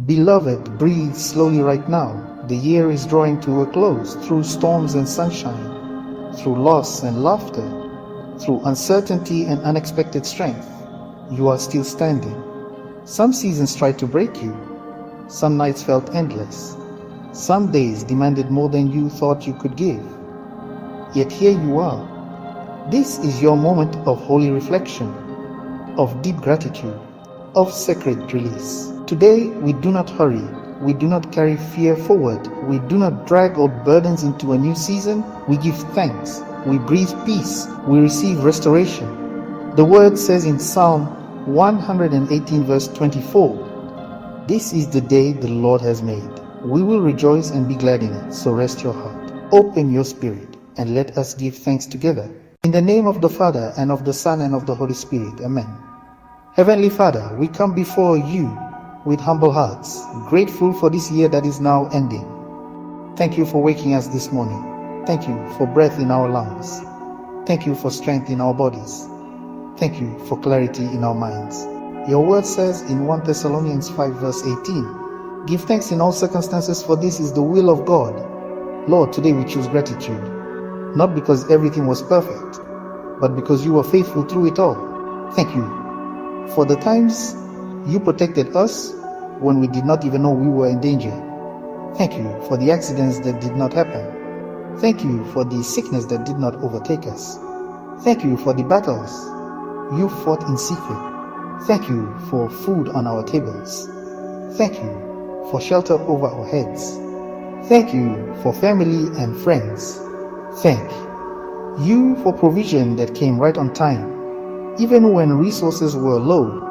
Beloved, breathe slowly right now. The year is drawing to a close. Through storms and sunshine, through loss and laughter, through uncertainty and unexpected strength, you are still standing. Some seasons tried to break you. Some nights felt endless. Some days demanded more than you thought you could give. Yet here you are. This is your moment of holy reflection, of deep gratitude, of sacred release. Today, we do not hurry. We do not carry fear forward. We do not drag old burdens into a new season. We give thanks. We breathe peace. We receive restoration. The word says in Psalm 118 verse 24, "This is the day the Lord has made. We will rejoice and be glad in it." So rest your heart. Open your spirit and let us give thanks together. In the name of the Father, and of the Son, and of the Holy Spirit. Amen. Heavenly Father, we come before you with humble hearts, grateful for this year that is now ending. Thank you for waking us this morning. Thank you for breath in our lungs. Thank you for strength in our bodies. Thank you for clarity in our minds. Your word says in 1 Thessalonians 5 verse 18, "Give thanks in all circumstances, for this is the will of God." Lord, today we choose gratitude, not because everything was perfect, but because you were faithful through it all. Thank you for the times you protected us when we did not even know we were in danger. Thank you for the accidents that did not happen. Thank you for the sickness that did not overtake us. Thank you for the battles you fought in secret. Thank you for food on our tables. Thank you for shelter over our heads. Thank you for family and friends. Thank you for provision that came right on time. Even when resources were low,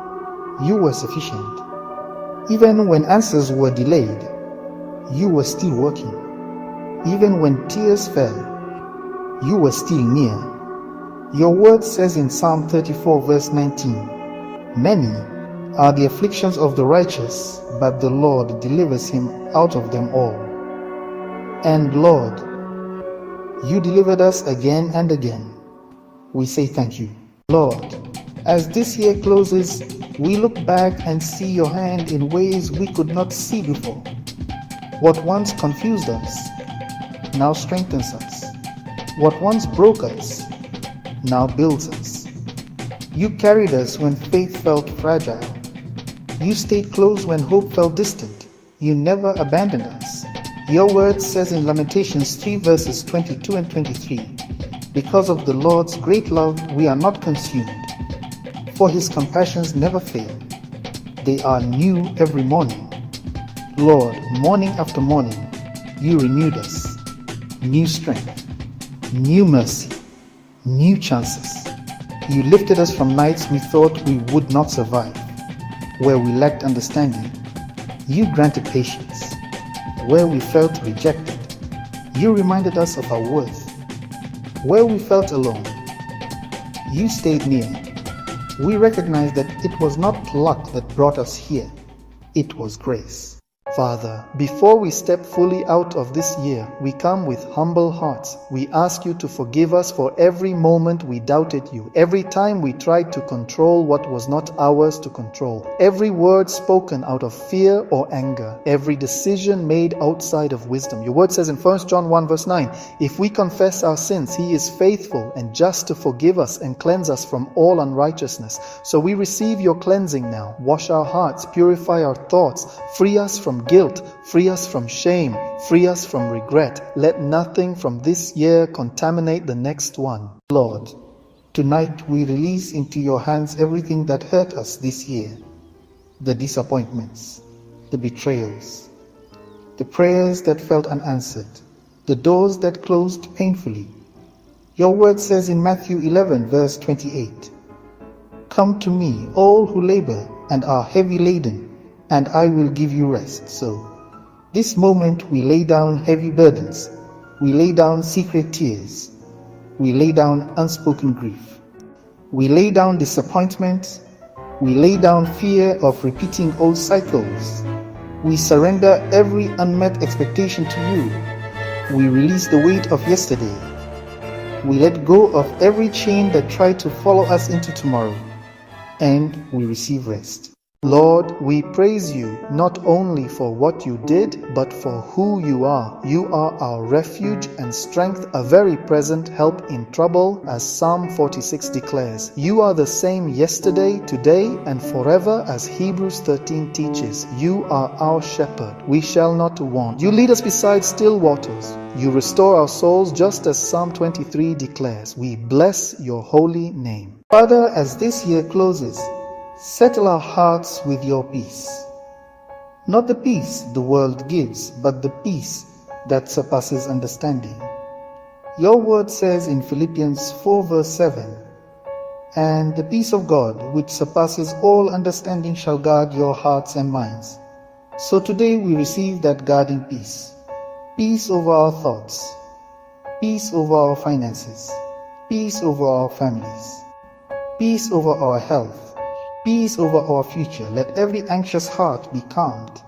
you were sufficient. Even when answers were delayed, you were still working. Even when tears fell, you were still near. Your word says in Psalm 34 verse 19, "Many are the afflictions of the righteous, but the Lord delivers him out of them all." And Lord, you delivered us again and again. We say thank you. Lord, as this year closes, we look back and see your hand in ways we could not see before. What once confused us now strengthens us. What once broke us now builds us. You carried us when faith felt fragile. You stayed close when hope felt distant. You never abandoned us. Your word says in Lamentations 3 verses 22 and 23, "Because of the Lord's great love, we are not consumed, for his compassions never fail. They are new every morning." Lord, morning after morning, you renewed us. New strength, new mercy, new chances. You lifted us from nights we thought we would not survive. Where we lacked understanding, you granted patience. Where we felt rejected, you reminded us of our worth. Where we felt alone, you stayed near. We recognize that it was not luck that brought us here, it was grace. Father, before we step fully out of this year, we come with humble hearts. We ask you to forgive us for every moment we doubted you, every time we tried to control what was not ours to control, every word spoken out of fear or anger, every decision made outside of wisdom. Your word says in 1 John 1 verse 9, "If we confess our sins, he is faithful and just to forgive us and cleanse us from all unrighteousness." So we receive your cleansing now. Wash our hearts, purify our thoughts, free us from guilt, free us from shame, free us from regret. Let nothing from this year contaminate the next one. Lord, tonight we release into your hands everything that hurt us this year, the disappointments, the betrayals, the prayers that felt unanswered, the doors that closed painfully. Your word says in Matthew 11 verse 28, "Come to me, all who labor and are heavy laden, and I will give you rest." So, this moment we lay down heavy burdens, we lay down secret tears, we lay down unspoken grief, we lay down disappointment, we lay down fear of repeating old cycles. We surrender every unmet expectation to you. We release the weight of yesterday. We let go of every chain that tried to follow us into tomorrow, and we receive rest. Lord, we praise you not only for what you did, but for who you are. You are our refuge and strength, a very present help in trouble, as Psalm 46 declares. You are the same yesterday, today, and forever, as Hebrews 13 teaches. You are our shepherd. We shall not want. You lead us beside still waters. You restore our souls, just as Psalm 23 declares. We bless your holy name. Father, as this year closes, settle our hearts with your peace. Not the peace the world gives, but the peace that surpasses understanding. Your word says in Philippians 4 verse 7, "And the peace of God, which surpasses all understanding, shall guard your hearts and minds." So today we receive that guarding peace. Peace over our thoughts, peace over our finances, peace over our families, peace over our health, peace over our future. Let every anxious heart be calmed.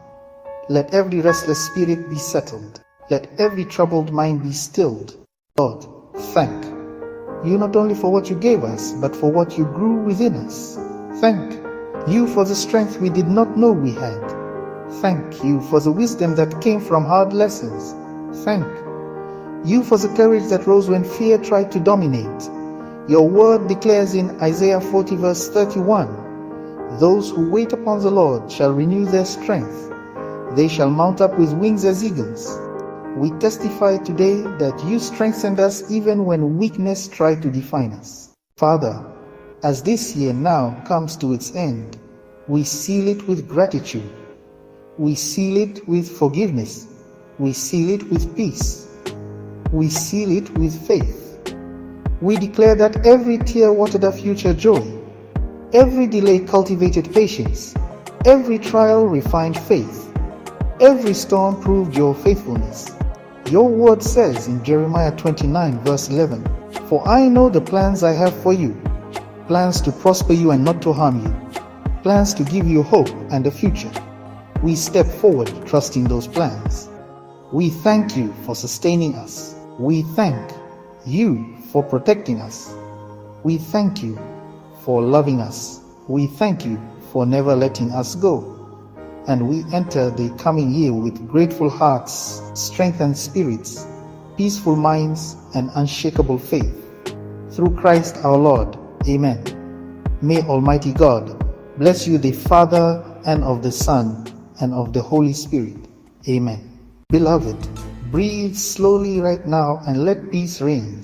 Let every restless spirit be settled. Let every troubled mind be stilled. Lord, thank you not only for what you gave us, but for what you grew within us. Thank you for the strength we did not know we had. Thank you for the wisdom that came from hard lessons. Thank you for the courage that rose when fear tried to dominate. Your word declares in Isaiah 40 verse 31, "Those who wait upon the Lord shall renew their strength. They shall mount up with wings as eagles." We testify today that you strengthened us even when weakness tried to define us. Father, as this year now comes to its end, we seal it with gratitude. We seal it with forgiveness. We seal it with peace. We seal it with faith. We declare that every tear watered our future joy. Every delay cultivated patience. Every trial refined faith. Every storm proved your faithfulness. Your word says in Jeremiah 29 verse 11, "For I know the plans I have for you, plans to prosper you and not to harm you, plans to give you hope and a future." We step forward trusting those plans. We thank you for sustaining us. We thank you for protecting us. We thank you for loving us. We thank you for never letting us go. And we enter the coming year with grateful hearts, strengthened spirits, peaceful minds, and unshakable faith. Through Christ our Lord. Amen. May Almighty God bless you, the Father, and of the Son, and of the Holy Spirit. Amen. Beloved, breathe slowly right now and let peace reign.